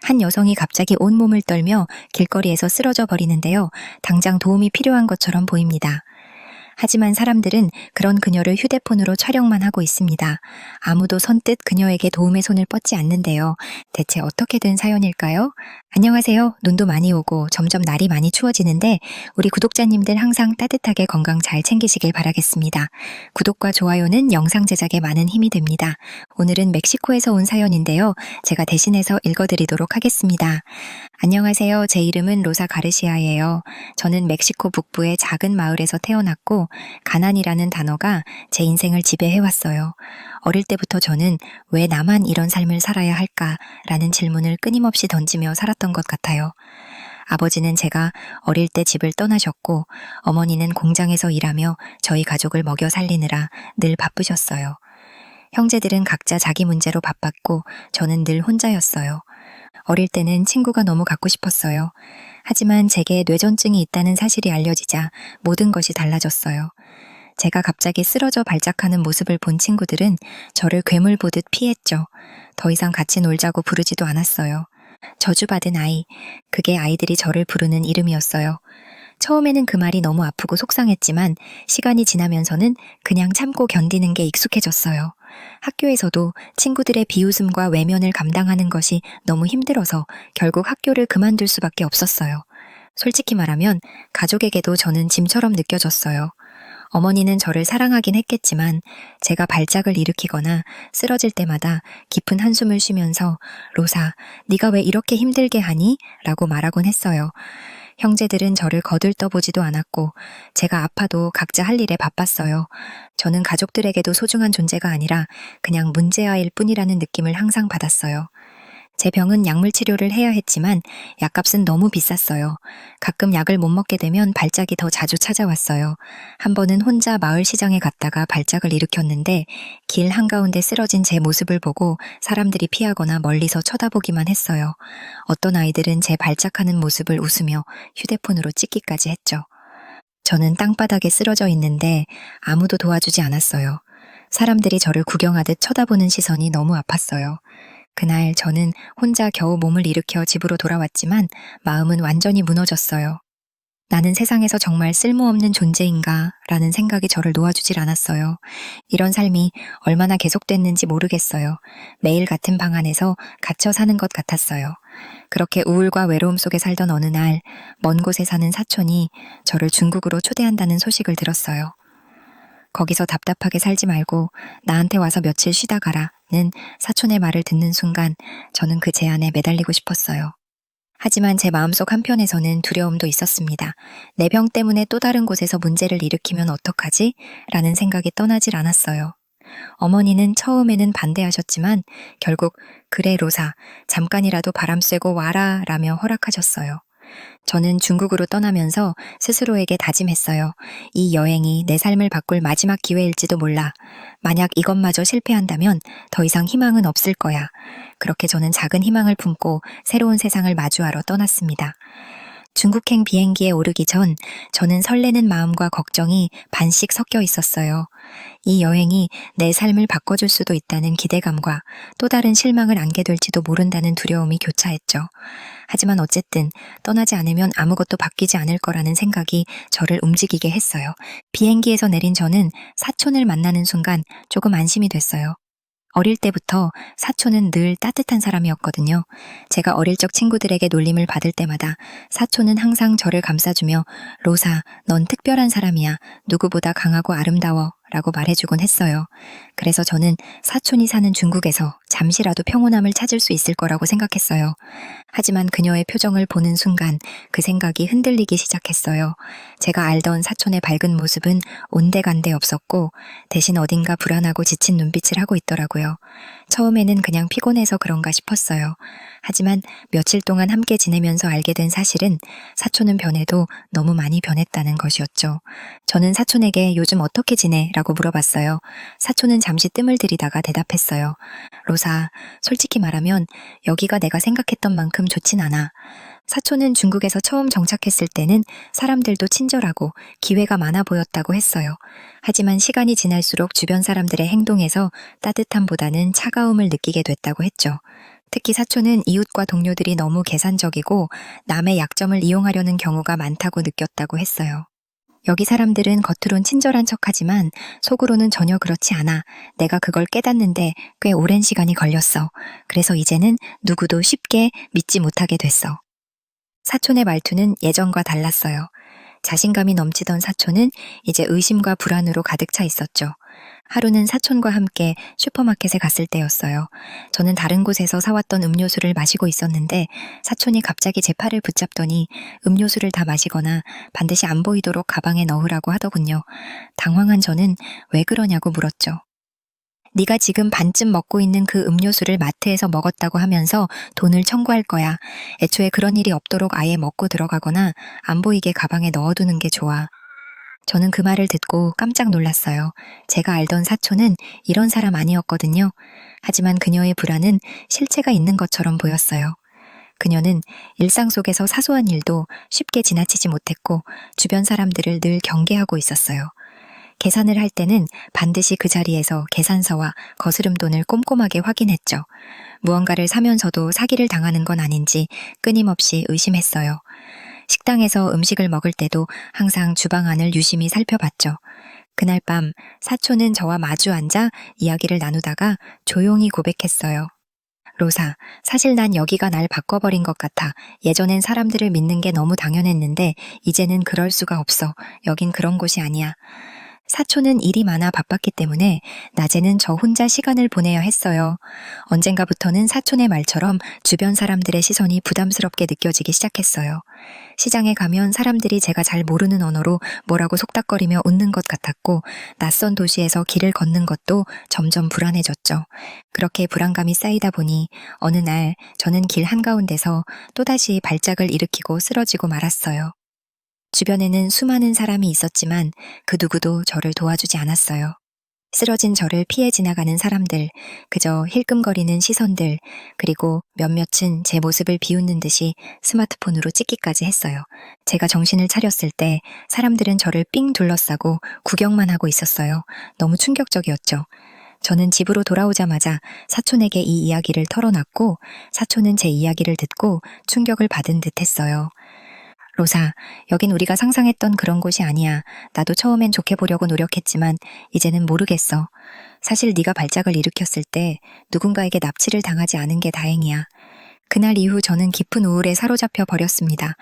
한 여성이 갑자기 온몸을 떨며 길거리에서 쓰러져 버리는데요. 당장 도움이 필요한 것처럼 보입니다. 하지만 사람들은 그런 그녀를 휴대폰으로 촬영만 하고 있습니다. 아무도 선뜻 그녀에게 도움의 손을 뻗지 않는데요. 대체 어떻게 된 사연일까요? 안녕하세요. 눈도 많이 오고 점점 날이 많이 추워지는데 우리 구독자님들 항상 따뜻하게 건강 잘 챙기시길 바라겠습니다. 구독과 좋아요는 영상 제작에 많은 힘이 됩니다. 오늘은 멕시코에서 온 사연인데요. 제가 대신해서 읽어드리도록 하겠습니다. 안녕하세요. 제 이름은 로사 가르시아예요. 저는 멕시코 북부의 작은 마을에서 태어났고 가난이라는 단어가 제 인생을 지배해왔어요. 어릴 때부터 저는 왜 나만 이런 삶을 살아야 할까라는 질문을 끊임없이 던지며 살았던 것 같아요. 아버지는 제가 어릴 때 집을 떠나셨고 어머니는 공장에서 일하며 저희 가족을 먹여 살리느라 늘 바쁘셨어요. 형제들은 각자 자기 문제로 바빴고 저는 늘 혼자였어요. 어릴 때는 친구가 너무 갖고 싶었어요. 하지만 제게 뇌전증이 있다는 사실이 알려지자 모든 것이 달라졌어요. 제가 갑자기 쓰러져 발작하는 모습을 본 친구들은 저를 괴물 보듯 피했죠. 더 이상 같이 놀자고 부르지도 않았어요. 저주받은 아이, 그게 아이들이 저를 부르는 이름이었어요. 처음에는 그 말이 너무 아프고 속상했지만 시간이 지나면서는 그냥 참고 견디는 게 익숙해졌어요. 학교에서도 친구들의 비웃음과 외면을 감당하는 것이 너무 힘들어서 결국 학교를 그만둘 수밖에 없었어요. 솔직히 말하면 가족에게도 저는 짐처럼 느껴졌어요. 어머니는 저를 사랑하긴 했겠지만 제가 발작을 일으키거나 쓰러질 때마다 깊은 한숨을 쉬면서 로사, 네가 왜 이렇게 힘들게 하니? 라고 말하곤 했어요. 형제들은 저를 거들떠보지도 않았고 제가 아파도 각자 할 일에 바빴어요. 저는 가족들에게도 소중한 존재가 아니라 그냥 문제아일 뿐이라는 느낌을 항상 받았어요. 제 병은 약물 치료를 해야 했지만 약값은 너무 비쌌어요. 가끔 약을 못 먹게 되면 발작이 더 자주 찾아왔어요. 한 번은 혼자 마을 시장에 갔다가 발작을 일으켰는데 길 한가운데 쓰러진 제 모습을 보고 사람들이 피하거나 멀리서 쳐다보기만 했어요. 어떤 아이들은 제 발작하는 모습을 웃으며 휴대폰으로 찍기까지 했죠. 저는 땅바닥에 쓰러져 있는데 아무도 도와주지 않았어요. 사람들이 저를 구경하듯 쳐다보는 시선이 너무 아팠어요. 그날 저는 혼자 겨우 몸을 일으켜 집으로 돌아왔지만 마음은 완전히 무너졌어요. 나는 세상에서 정말 쓸모없는 존재인가 라는 생각이 저를 놓아주질 않았어요. 이런 삶이 얼마나 계속됐는지 모르겠어요. 매일 같은 방 안에서 갇혀 사는 것 같았어요. 그렇게 우울과 외로움 속에 살던 어느 날 먼 곳에 사는 사촌이 저를 중국으로 초대한다는 소식을 들었어요. 거기서 답답하게 살지 말고 나한테 와서 며칠 쉬다 가라는 사촌의 말을 듣는 순간 저는 그 제안에 매달리고 싶었어요. 하지만 제 마음속 한편에서는 두려움도 있었습니다. 내 병 때문에 또 다른 곳에서 문제를 일으키면 어떡하지? 라는 생각이 떠나질 않았어요. 어머니는 처음에는 반대하셨지만 결국 그래 로사, 잠깐이라도 바람 쐬고 와라 라며 허락하셨어요. 저는 중국으로 떠나면서 스스로에게 다짐했어요. 이 여행이 내 삶을 바꿀 마지막 기회일지도 몰라. 만약 이것마저 실패한다면 더 이상 희망은 없을 거야. 그렇게 저는 작은 희망을 품고 새로운 세상을 마주하러 떠났습니다. 중국행 비행기에 오르기 전 저는 설레는 마음과 걱정이 반씩 섞여 있었어요. 이 여행이 내 삶을 바꿔줄 수도 있다는 기대감과 또 다른 실망을 안게 될지도 모른다는 두려움이 교차했죠. 하지만 어쨌든 떠나지 않으면 아무것도 바뀌지 않을 거라는 생각이 저를 움직이게 했어요. 비행기에서 내린 저는 사촌을 만나는 순간 조금 안심이 됐어요. 어릴 때부터 사촌은 늘 따뜻한 사람이었거든요. 제가 어릴 적 친구들에게 놀림을 받을 때마다 사촌은 항상 저를 감싸주며 로사, 넌 특별한 사람이야. 누구보다 강하고 아름다워. 라고 말해주곤 했어요. 그래서 저는 사촌이 사는 중국에서 잠시라도 평온함을 찾을 수 있을 거라고 생각했어요. 하지만 그녀의 표정을 보는 순간 그 생각이 흔들리기 시작했어요. 제가 알던 사촌의 밝은 모습은 온데간데 없었고 대신 어딘가 불안하고 지친 눈빛을 하고 있더라고요. 처음에는 그냥 피곤해서 그런가 싶었어요. 하지만 며칠 동안 함께 지내면서 알게 된 사실은 사촌은 변해도 너무 많이 변했다는 것이었죠. 저는 사촌에게 요즘 어떻게 지내? 라고 물어봤어요. 사촌은 잠시 뜸을 들이다가 대답했어요. 로사, 솔직히 말하면 여기가 내가 생각했던 만큼 좋진 않아. 사촌은 중국에서 처음 정착했을 때는 사람들도 친절하고 기회가 많아 보였다고 했어요. 하지만 시간이 지날수록 주변 사람들의 행동에서 따뜻함보다는 차가움을 느끼게 됐다고 했죠. 특히 사촌은 이웃과 동료들이 너무 계산적이고 남의 약점을 이용하려는 경우가 많다고 느꼈다고 했어요. 여기 사람들은 겉으론 친절한 척하지만 속으로는 전혀 그렇지 않아. 내가 그걸 깨닫는데 꽤 오랜 시간이 걸렸어. 그래서 이제는 누구도 쉽게 믿지 못하게 됐어. 사촌의 말투는 예전과 달랐어요. 자신감이 넘치던 사촌은 이제 의심과 불안으로 가득 차 있었죠. 하루는 사촌과 함께 슈퍼마켓에 갔을 때였어요. 저는 다른 곳에서 사왔던 음료수를 마시고 있었는데 사촌이 갑자기 제 팔을 붙잡더니 음료수를 다 마시거나 반드시 안 보이도록 가방에 넣으라고 하더군요. 당황한 저는 왜 그러냐고 물었죠. 네가 지금 반쯤 먹고 있는 그 음료수를 마트에서 먹었다고 하면서 돈을 청구할 거야. 애초에 그런 일이 없도록 아예 먹고 들어가거나 안 보이게 가방에 넣어두는 게 좋아. 저는 그 말을 듣고 깜짝 놀랐어요. 제가 알던 사촌은 이런 사람 아니었거든요. 하지만 그녀의 불안은 실체가 있는 것처럼 보였어요. 그녀는 일상 속에서 사소한 일도 쉽게 지나치지 못했고 주변 사람들을 늘 경계하고 있었어요. 계산을 할 때는 반드시 그 자리에서 계산서와 거스름돈을 꼼꼼하게 확인했죠. 무언가를 사면서도 사기를 당하는 건 아닌지 끊임없이 의심했어요. 식당에서 음식을 먹을 때도 항상 주방 안을 유심히 살펴봤죠. 그날 밤 사촌은 저와 마주 앉아 이야기를 나누다가 조용히 고백했어요. 로사, 사실 난 여기가 날 바꿔버린 것 같아. 예전엔 사람들을 믿는 게 너무 당연했는데 이제는 그럴 수가 없어. 여긴 그런 곳이 아니야. 사촌은 일이 많아 바빴기 때문에 낮에는 저 혼자 시간을 보내야 했어요. 언젠가부터는 사촌의 말처럼 주변 사람들의 시선이 부담스럽게 느껴지기 시작했어요. 시장에 가면 사람들이 제가 잘 모르는 언어로 뭐라고 속닥거리며 웃는 것 같았고 낯선 도시에서 길을 걷는 것도 점점 불안해졌죠. 그렇게 불안감이 쌓이다 보니 어느 날 저는 길 한가운데서 또다시 발작을 일으키고 쓰러지고 말았어요. 주변에는 수많은 사람이 있었지만 그 누구도 저를 도와주지 않았어요. 쓰러진 저를 피해 지나가는 사람들, 그저 힐끔거리는 시선들, 그리고 몇몇은 제 모습을 비웃는 듯이 스마트폰으로 찍기까지 했어요. 제가 정신을 차렸을 때 사람들은 저를 삥 둘러싸고 구경만 하고 있었어요. 너무 충격적이었죠. 저는 집으로 돌아오자마자 사촌에게 이 이야기를 털어놨고 사촌은 제 이야기를 듣고 충격을 받은 듯 했어요. 로사, 여긴 우리가 상상했던 그런 곳이 아니야. 나도 처음엔 좋게 보려고 노력했지만 이제는 모르겠어. 사실 네가 발작을 일으켰을 때 누군가에게 납치를 당하지 않은 게 다행이야. 그날 이후 저는 깊은 우울에 사로잡혀 버렸습니다.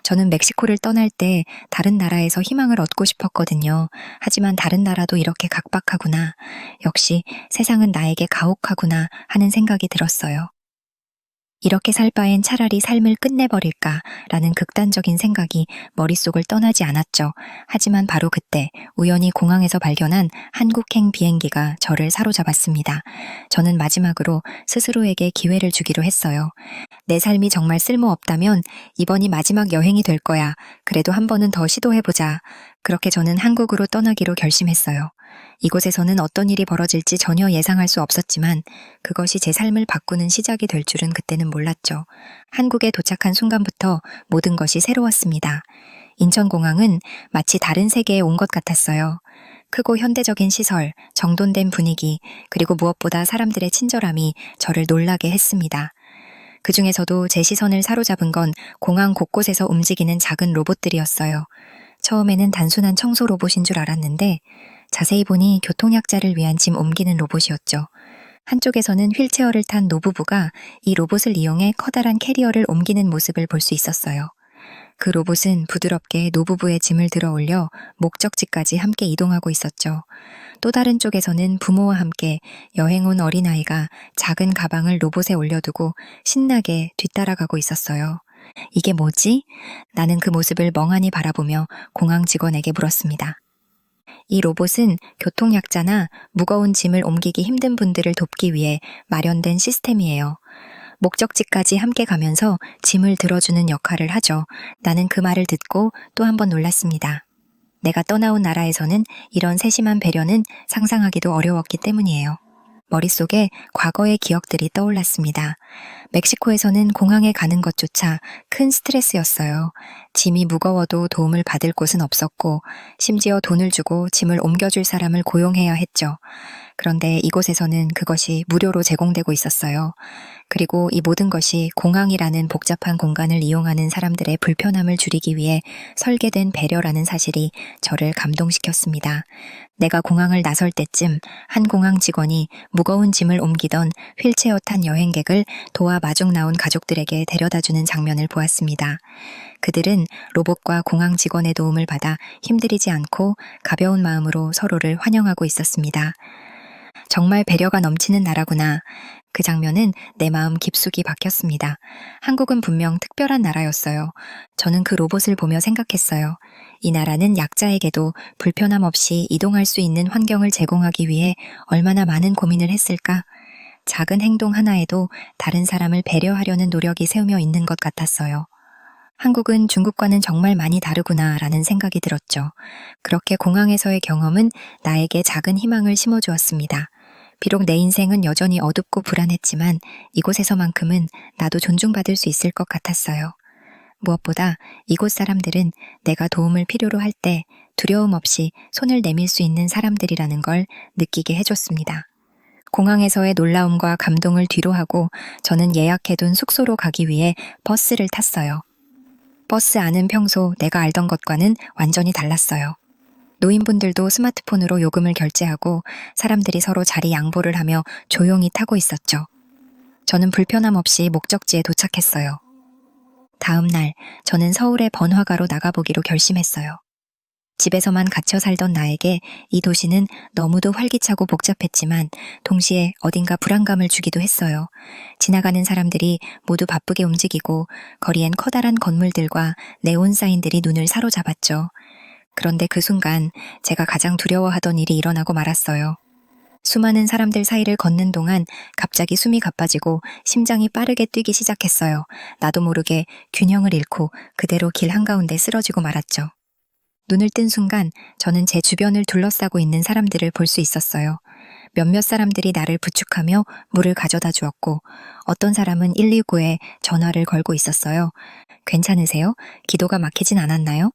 저는 멕시코를 떠날 때 다른 나라에서 희망을 얻고 싶었거든요. 하지만 다른 나라도 이렇게 각박하구나. 역시 세상은 나에게 가혹하구나 하는 생각이 들었어요. 이렇게 살 바엔 차라리 삶을 끝내버릴까라는 극단적인 생각이 머릿속을 떠나지 않았죠. 하지만 바로 그때 우연히 공항에서 발견한 한국행 비행기가 저를 사로잡았습니다. 저는 마지막으로 스스로에게 기회를 주기로 했어요. 내 삶이 정말 쓸모없다면 이번이 마지막 여행이 될 거야. 그래도 한 번은 더 시도해보자. 그렇게 저는 한국으로 떠나기로 결심했어요. 이곳에서는 어떤 일이 벌어질지 전혀 예상할 수 없었지만 그것이 제 삶을 바꾸는 시작이 될 줄은 그때는 몰랐죠. 한국에 도착한 순간부터 모든 것이 새로웠습니다. 인천공항은 마치 다른 세계에 온 것 같았어요. 크고 현대적인 시설, 정돈된 분위기, 그리고 무엇보다 사람들의 친절함이 저를 놀라게 했습니다. 그 중에서도 제 시선을 사로잡은 건 공항 곳곳에서 움직이는 작은 로봇들이었어요. 처음에는 단순한 청소 로봇인 줄 알았는데 자세히 보니 교통약자를 위한 짐 옮기는 로봇이었죠. 한쪽에서는 휠체어를 탄 노부부가 이 로봇을 이용해 커다란 캐리어를 옮기는 모습을 볼 수 있었어요. 그 로봇은 부드럽게 노부부의 짐을 들어 올려 목적지까지 함께 이동하고 있었죠. 또 다른 쪽에서는 부모와 함께 여행 온 어린아이가 작은 가방을 로봇에 올려두고 신나게 뒤따라가고 있었어요. 이게 뭐지? 나는 그 모습을 멍하니 바라보며 공항 직원에게 물었습니다. 이 로봇은 교통약자나 무거운 짐을 옮기기 힘든 분들을 돕기 위해 마련된 시스템이에요. 목적지까지 함께 가면서 짐을 들어주는 역할을 하죠. 나는 그 말을 듣고 또 한 번 놀랐습니다. 내가 떠나온 나라에서는 이런 세심한 배려는 상상하기도 어려웠기 때문이에요. 머릿속에 과거의 기억들이 떠올랐습니다. 멕시코에서는 공항에 가는 것조차 큰 스트레스였어요. 짐이 무거워도 도움을 받을 곳은 없었고 심지어 돈을 주고 짐을 옮겨줄 사람을 고용해야 했죠. 그런데 이곳에서는 그것이 무료로 제공되고 있었어요. 그리고 이 모든 것이 공항이라는 복잡한 공간을 이용하는 사람들의 불편함을 줄이기 위해 설계된 배려라는 사실이 저를 감동시켰습니다. 내가 공항을 나설 때쯤 한 공항 직원이 무거운 짐을 옮기던 휠체어 탄 여행객을 도와 마중 나온 가족들에게 데려다주는 장면을 보았습니다. 그들은 로봇과 공항 직원의 도움을 받아 힘들이지 않고 가벼운 마음으로 서로를 환영하고 있었습니다. 정말 배려가 넘치는 나라구나. 그 장면은 내 마음 깊숙이 박혔습니다. 한국은 분명 특별한 나라였어요. 저는 그 로봇을 보며 생각했어요. 이 나라는 약자에게도 불편함 없이 이동할 수 있는 환경을 제공하기 위해 얼마나 많은 고민을 했을까? 작은 행동 하나에도 다른 사람을 배려하려는 노력이 새우며 있는 것 같았어요. 한국은 중국과는 정말 많이 다르구나라는 생각이 들었죠. 그렇게 공항에서의 경험은 나에게 작은 희망을 심어주었습니다. 비록 내 인생은 여전히 어둡고 불안했지만 이곳에서만큼은 나도 존중받을 수 있을 것 같았어요. 무엇보다 이곳 사람들은 내가 도움을 필요로 할 때 두려움 없이 손을 내밀 수 있는 사람들이라는 걸 느끼게 해줬습니다. 공항에서의 놀라움과 감동을 뒤로하고 저는 예약해둔 숙소로 가기 위해 버스를 탔어요. 버스 안은 평소 내가 알던 것과는 완전히 달랐어요. 노인분들도 스마트폰으로 요금을 결제하고 사람들이 서로 자리 양보를 하며 조용히 타고 있었죠. 저는 불편함 없이 목적지에 도착했어요. 다음 날 저는 서울의 번화가로 나가보기로 결심했어요. 집에서만 갇혀 살던 나에게 이 도시는 너무도 활기차고 복잡했지만 동시에 어딘가 불안감을 주기도 했어요. 지나가는 사람들이 모두 바쁘게 움직이고 거리엔 커다란 건물들과 네온 사인들이 눈을 사로잡았죠. 그런데 그 순간 제가 가장 두려워하던 일이 일어나고 말았어요. 수많은 사람들 사이를 걷는 동안 갑자기 숨이 가빠지고 심장이 빠르게 뛰기 시작했어요. 나도 모르게 균형을 잃고 그대로 길 한가운데 쓰러지고 말았죠. 눈을 뜬 순간 저는 제 주변을 둘러싸고 있는 사람들을 볼 수 있었어요. 몇몇 사람들이 나를 부축하며 물을 가져다 주었고 어떤 사람은 119에 전화를 걸고 있었어요. 괜찮으세요? 기도가 막히진 않았나요?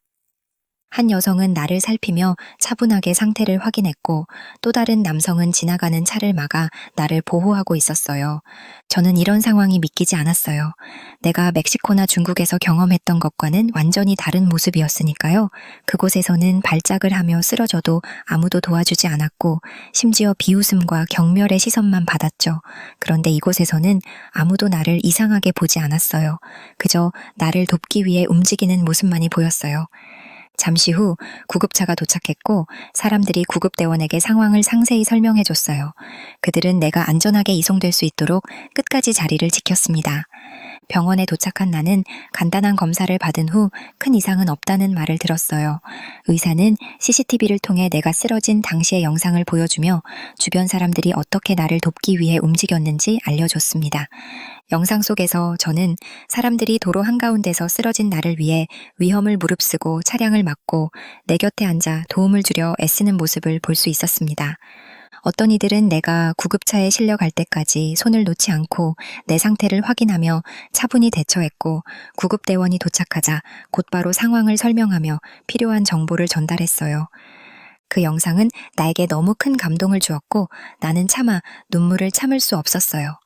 한 여성은 나를 살피며 차분하게 상태를 확인했고 또 다른 남성은 지나가는 차를 막아 나를 보호하고 있었어요. 저는 이런 상황이 믿기지 않았어요. 내가 멕시코나 중국에서 경험했던 것과는 완전히 다른 모습이었으니까요. 그곳에서는 발작을 하며 쓰러져도 아무도 도와주지 않았고 심지어 비웃음과 경멸의 시선만 받았죠. 그런데 이곳에서는 아무도 나를 이상하게 보지 않았어요. 그저 나를 돕기 위해 움직이는 모습만이 보였어요. 잠시 후 구급차가 도착했고 사람들이 구급대원에게 상황을 상세히 설명해줬어요. 그들은 내가 안전하게 이송될 수 있도록 끝까지 자리를 지켰습니다. 병원에 도착한 나는 간단한 검사를 받은 후 큰 이상은 없다는 말을 들었어요. 의사는 CCTV를 통해 내가 쓰러진 당시의 영상을 보여주며 주변 사람들이 어떻게 나를 돕기 위해 움직였는지 알려줬습니다. 영상 속에서 저는 사람들이 도로 한가운데서 쓰러진 나를 위해 위험을 무릅쓰고 차량을 막고 내 곁에 앉아 도움을 주려 애쓰는 모습을 볼 수 있었습니다. 어떤 이들은 내가 구급차에 실려갈 때까지 손을 놓지 않고 내 상태를 확인하며 차분히 대처했고 구급대원이 도착하자 곧바로 상황을 설명하며 필요한 정보를 전달했어요. 그 영상은 나에게 너무 큰 감동을 주었고 나는 차마 눈물을 참을 수 없었어요.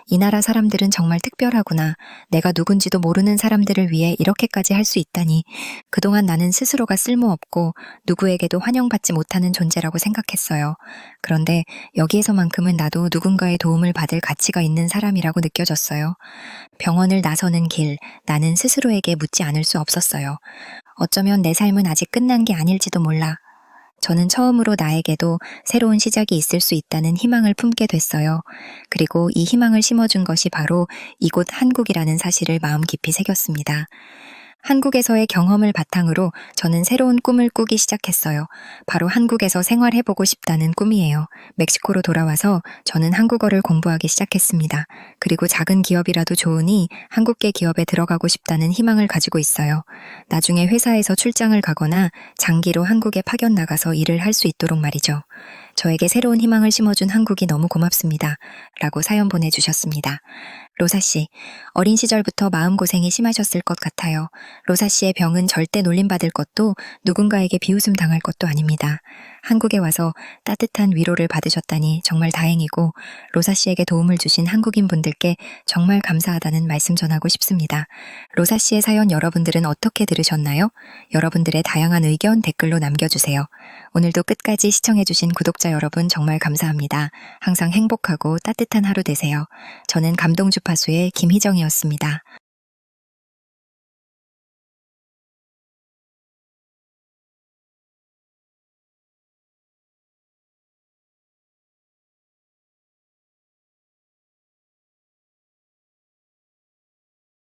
이 나라 사람들은 정말 특별하구나. 내가 누군지도 모르는 사람들을 위해 이렇게까지 할 수 있다니. 그동안 나는 스스로가 쓸모없고 누구에게도 환영받지 못하는 존재라고 생각했어요. 그런데 여기에서만큼은 나도 누군가의 도움을 받을 가치가 있는 사람이라고 느껴졌어요. 병원을 나서는 길, 나는 스스로에게 묻지 않을 수 없었어요. 어쩌면 내 삶은 아직 끝난 게 아닐지도 몰라. 저는 처음으로 나에게도 새로운 시작이 있을 수 있다는 희망을 품게 됐어요. 그리고 이 희망을 심어준 것이 바로 이곳 한국이라는 사실을 마음 깊이 새겼습니다. 한국에서의 경험을 바탕으로 저는 새로운 꿈을 꾸기 시작했어요. 바로 한국에서 생활해보고 싶다는 꿈이에요. 멕시코로 돌아와서 저는 한국어를 공부하기 시작했습니다. 그리고 작은 기업이라도 좋으니 한국계 기업에 들어가고 싶다는 희망을 가지고 있어요. 나중에 회사에서 출장을 가거나 장기로 한국에 파견 나가서 일을 할 수 있도록 말이죠. 저에게 새로운 희망을 심어준 한국이 너무 고맙습니다. 라고 사연 보내주셨습니다. 로사 씨, 어린 시절부터 마음고생이 심하셨을 것 같아요. 로사 씨의 병은 절대 놀림받을 것도 누군가에게 비웃음 당할 것도 아닙니다. 한국에 와서 따뜻한 위로를 받으셨다니 정말 다행이고, 로사 씨에게 도움을 주신 한국인 분들께 정말 감사하다는 말씀 전하고 싶습니다. 로사 씨의 사연 여러분들은 어떻게 들으셨나요? 여러분들의 다양한 의견 댓글로 남겨주세요. 오늘도 끝까지 시청해주신 구독자 여러분 정말 감사합니다. 항상 행복하고 따뜻한 하루 되세요. 저는 감동 주파수의 김희정이었습니다.